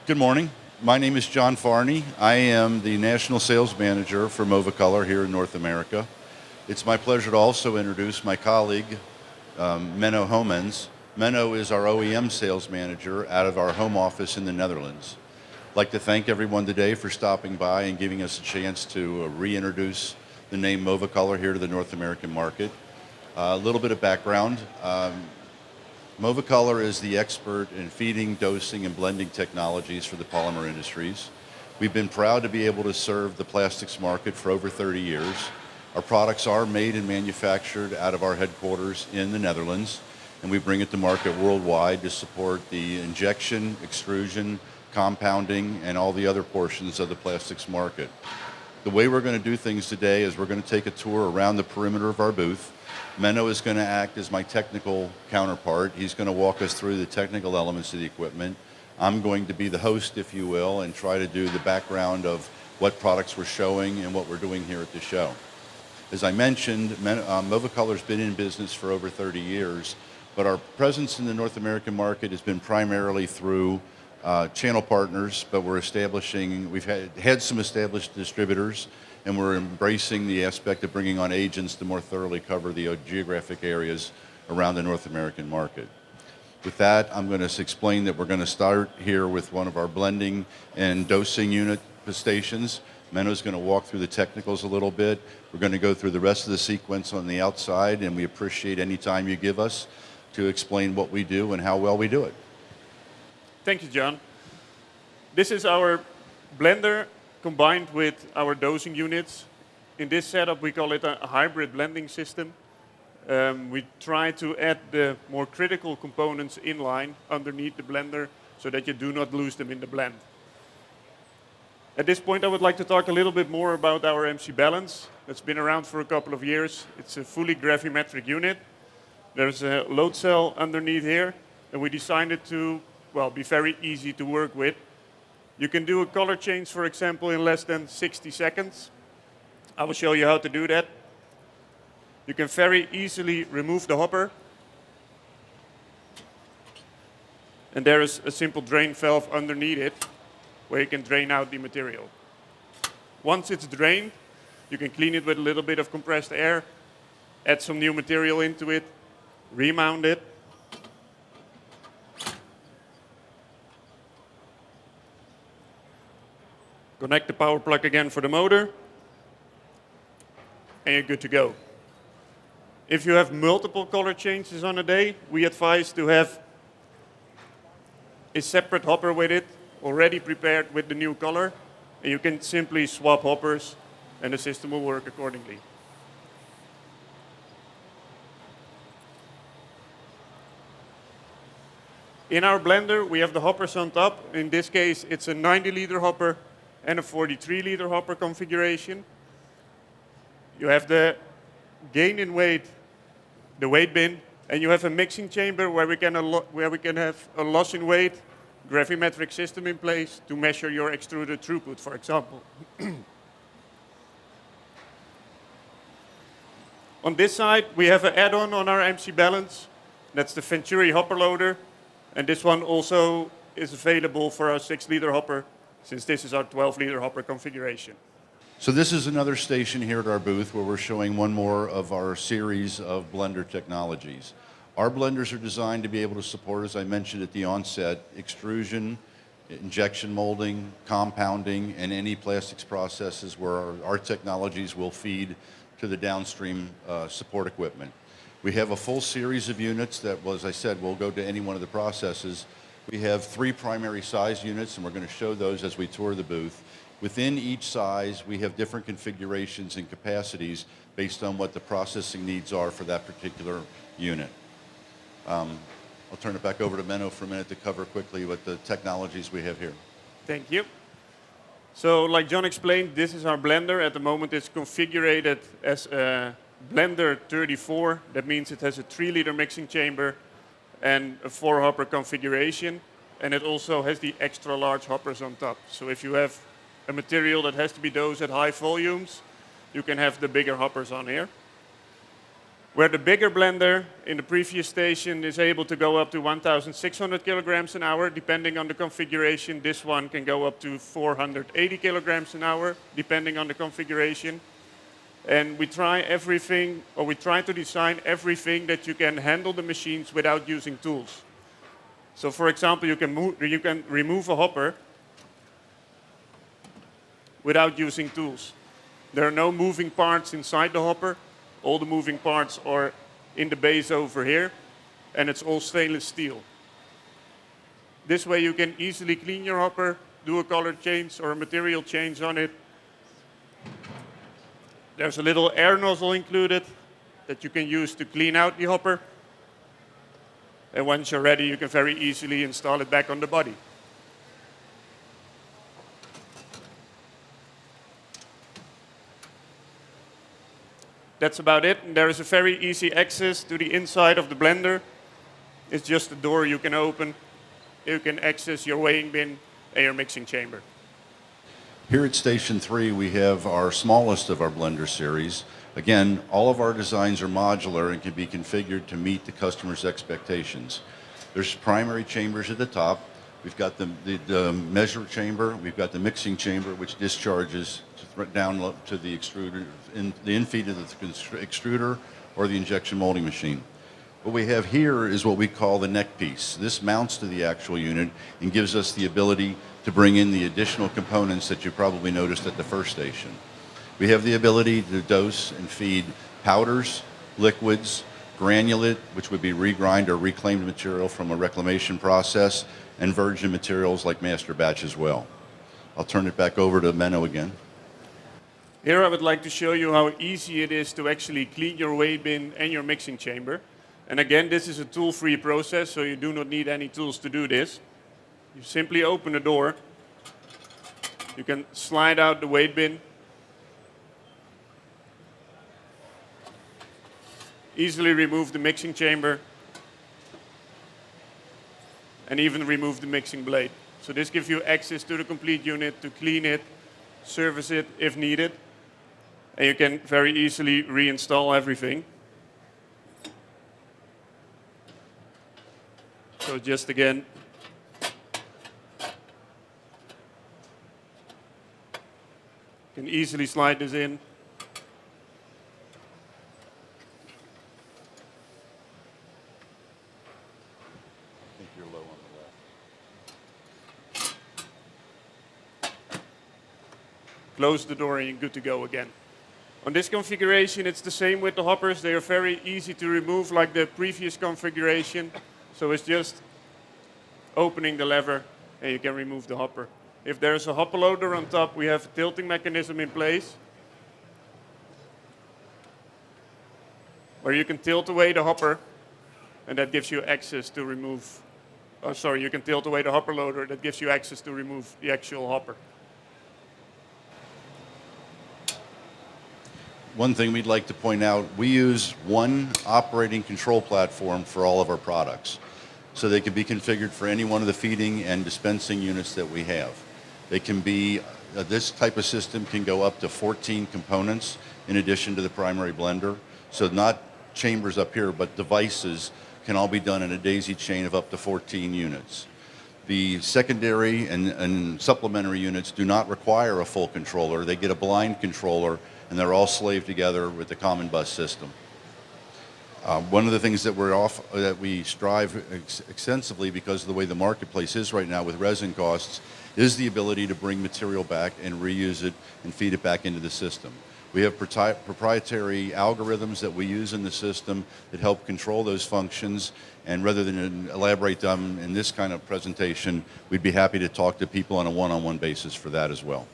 Good morning. My name is John Farney. I am the National Sales Manager for Movicolor here in North America. It's my pleasure to also introduce my colleague, Menno Homens. Menno is our OEM Sales Manager out of our home office in the Netherlands. I'd like to thank everyone today for stopping by and giving us a chance to reintroduce the name Movicolor here to the North American market. A little bit of background. Movicolor is the expert in feeding, dosing, and blending technologies for the polymer industries. We've been proud to be able to serve the plastics market for over 30 years. Our products are made and manufactured out of our headquarters in the Netherlands, and we bring it to market worldwide to support the injection, extrusion, compounding, and all the other portions of the plastics market. The way we're going to do things today is we're going to take a tour around the perimeter of our booth. Menno is going to act as my technical counterpart. He's going to walk us through the technical elements of the equipment. I'm going to be the host, if you will, and try to do the background of what products we're showing and what we're doing here at the show. As I mentioned, Movicolor's been in business for over 30 years, but our presence in the North American market has been primarily through channel partners, but we've had some established distributors, and we're embracing the aspect of bringing on agents to more thoroughly cover the geographic areas around the North American market. With that, I'm going to explain that we're going to start here with one of our blending and dosing unit stations. Menno's going to walk through the technicals a little bit. We're going to go through the rest of the sequence on the outside, and we appreciate any time you give us to explain what we do and how well we do it. Thank you, John. This is our blender combined with our dosing units. In this setup, we call it a hybrid blending system. We try to add the more critical components in line underneath the blender so that you do not lose them in the blend. At this point, I would like to talk a little bit more about our MC Balance. It's been around for a couple of years. It's a fully gravimetric unit. There's a load cell underneath here, and we designed it to, well, be very easy to work with. You can do a color change, for example, in less than 60 seconds. I will show you how to do that. You can very easily remove the hopper. And there is a simple drain valve underneath it where you can drain out the material. Once it's drained, you can clean it with a little bit of compressed air, add some new material into it, remount it. Connect the power plug again for the motor, and you're good to go. If you have multiple color changes on a day, we advise to have a separate hopper with it, already prepared with the new color, and you can simply swap hoppers, and the system will work accordingly. In our blender, we have the hoppers on top. In this case, it's a 90-liter hopper and a 43-liter hopper configuration. You have the gain in weight, the weight bin, and you have a mixing chamber where we can have a loss in weight gravimetric system in place to measure your extruded throughput, for example. On this side, we have an add-on on our MC Balance. That's the Venturi hopper loader, and this one also is available for our 6-liter hopper, since this is our 12-liter hopper configuration. So this is another station here at our booth where we're showing one more of our series of blender technologies. Our blenders are designed to be able to support, as I mentioned at the onset, extrusion, injection molding, compounding, and any plastics processes where our technologies will feed to the downstream support equipment. We have a full series of units that, well, as I said, will go to any one of the processes. We have 3 primary size units, and we're going to show those as we tour the booth. Within each size, we have different configurations and capacities based on what the processing needs are for that particular unit. I'll turn it back over to Menno for a minute to cover quickly what the technologies we have here. Thank you. So like John explained, this is our blender. At the moment, it's configured as a blender 34. That means it has a 3-liter mixing chamber and a 4-hopper configuration, and it also has the extra large hoppers on top. So if you have a material that has to be dosed at high volumes, you can have the bigger hoppers on here. Where the bigger blender in the previous station is able to go up to 1,600 kilograms an hour, depending on the configuration, this one can go up to 480 kilograms an hour, depending on the configuration. And we try everything, or we try to design everything that you can handle the machines without using tools. So for example, you can remove a hopper without using tools. There are no moving parts inside the hopper. All the moving parts are in the base over here, and it's all stainless steel. This way you can easily clean your hopper, do a color change or a material change on it. There's a little air nozzle included that you can use to clean out the hopper. And once you're ready, you can very easily install it back on the body. That's about it. And there is a very easy access to the inside of the blender. It's just a door you can open. You can access your weighing bin and your mixing chamber. Here at Station 3, we have our smallest of our blender series. Again, all of our designs are modular and can be configured to meet the customer's expectations. There's primary chambers at the top. We've got the measure chamber. We've got the mixing chamber, which discharges down to the extruder, the infeed of the extruder or the injection molding machine. What we have here is what we call the neck piece. This mounts to the actual unit and gives us the ability to bring in the additional components that you probably noticed at the first station. We have the ability to dose and feed powders, liquids, granulate, which would be regrind or reclaimed material from a reclamation process, and virgin materials like master batch as well. I'll turn it back over to Menno again. Here I would like to show you how easy it is to actually clean your weigh bin and your mixing chamber. And again, this is a tool-free process, so you do not need any tools to do this. You simply open the door. You can slide out the weight bin. Easily remove the mixing chamber. And even remove the mixing blade. So this gives you access to the complete unit to clean it, service it if needed. And you can very easily reinstall everything. So just again, you can easily slide this in. I think you're low on the left. Close the door and you're good to go again. On this configuration, it's the same with the hoppers. They are very easy to remove like the previous configuration. So it's just opening the lever and you can remove the hopper. If there's a hopper loader on top, we have a tilting mechanism in place where you can tilt away the hopper and that gives you access to remove, you can tilt away the hopper loader, that gives you access to remove the actual hopper. One thing we'd like to point out, we use one operating control platform for all of our products. So they can be configured for any one of the feeding and dispensing units that we have. They can be, this type of system can go up to 14 components in addition to the primary blender. So not chambers up here, but devices can all be done in a daisy chain of up to 14 units. The secondary and supplementary units do not require a full controller. They get a blind controller and they're all slaved together with the common bus system. One of the things that we strive extensively because of the way the marketplace is right now with resin costs is the ability to bring material back and reuse it and feed it back into the system. We have proprietary algorithms that we use in the system that help control those functions, and rather than elaborate them in this kind of presentation, we'd be happy to talk to people on a one-on-one basis for that as well.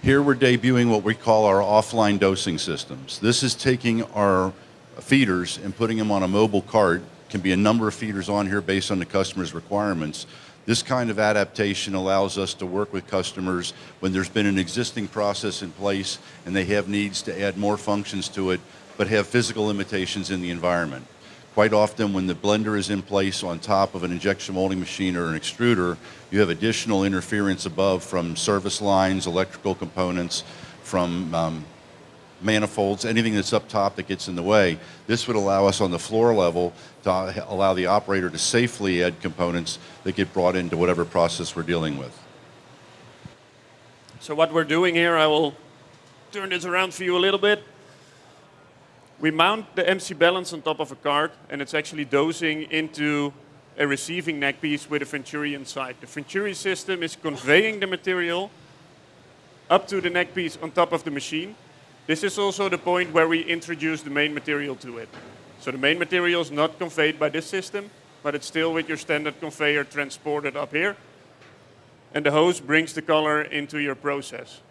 Here we're debuting what we call our offline dosing systems. This is taking our feeders and putting them on a mobile cart. Can be a number of feeders on here based on the customer's requirements. This kind of adaptation allows us to work with customers when there's been an existing process in place and they have needs to add more functions to it, but have physical limitations in the environment. Quite often when the blender is in place on top of an injection molding machine or an extruder, you have additional interference above from service lines, electrical components, from manifolds, anything that's up top that gets in the way. This would allow us on the floor level to allow the operator to safely add components that get brought into whatever process we're dealing with. So what we're doing here, I will turn this around for you a little bit. We mount the MC balance on top of a card, and it's actually dosing into a receiving neck piece with a Venturi inside. The Venturi system is conveying the material up to the neck piece on top of the machine. This is also the point where we introduce the main material to it. So the main material is not conveyed by this system, but it's still with your standard conveyor transported up here. And the hose brings the color into your process.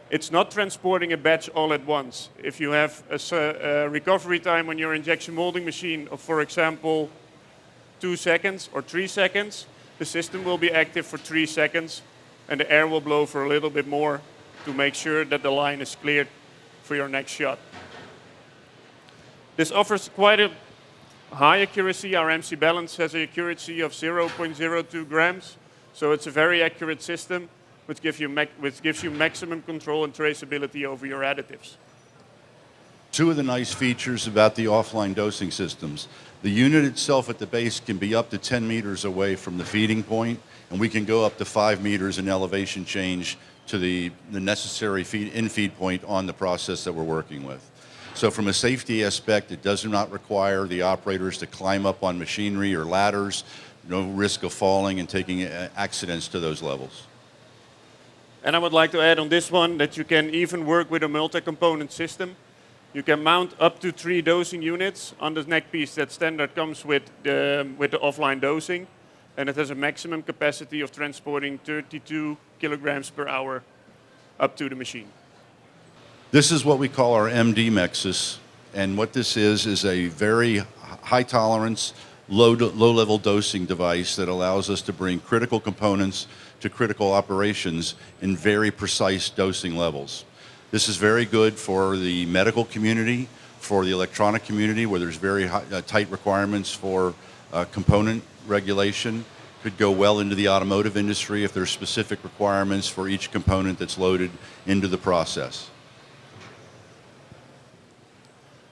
It's not transporting a batch all at once. If you have a recovery time on your injection molding machine of, for example, 2 seconds or 3 seconds, the system will be active for 3 seconds, and the air will blow for a little bit more to make sure that the line is cleared for your next shot. This offers quite a high accuracy. Our MC balance has an accuracy of 0.02 grams, so it's a very accurate system, which gives you maximum control and traceability over your additives. Two of the nice features about the offline dosing systems. The unit itself at the base can be up to 10 meters away from the feeding point, and we can go up to 5 meters in elevation change to the necessary in-feed point on the process that we're working with. So from a safety aspect, it does not require the operators to climb up on machinery or ladders, no risk of falling and taking accidents to those levels. And I would like to add on this one that you can even work with a multi-component system. You can mount up to 3 dosing units on the neck piece that standard comes with the offline dosing. And it has a maximum capacity of transporting 32 kilograms per hour up to the machine. This is what we call our MD Mexus. And what this is a very high tolerance, low-level dosing device that allows us to bring critical components to critical operations in very precise dosing levels. This is very good for the medical community, for the electronic community, where there's very tight requirements for component regulation. Could go well into the automotive industry if there's specific requirements for each component that's loaded into the process.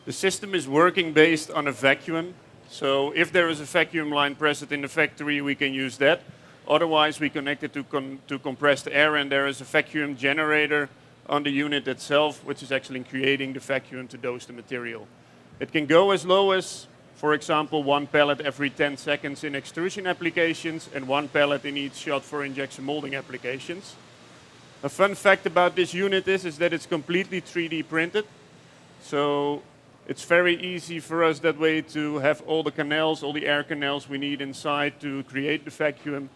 The system is working based on a vacuum. So if there is a vacuum line present in the factory, we can use that. Otherwise, we connect it to compressed air, and there is a vacuum generator on the unit itself, which is actually creating the vacuum to dose the material. It can go as low as, for example, 1 pellet every 10 seconds in extrusion applications and 1 pellet in each shot for injection molding applications. A fun fact about this unit is that it's completely 3D printed. So it's very easy for us that way to have all the canals, all the air canals we need inside to create the vacuum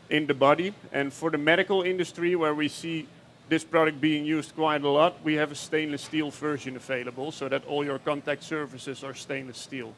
in the body. And for the medical industry, where we see this product being used quite a lot, we have a stainless steel version available so that all your contact surfaces are stainless steel.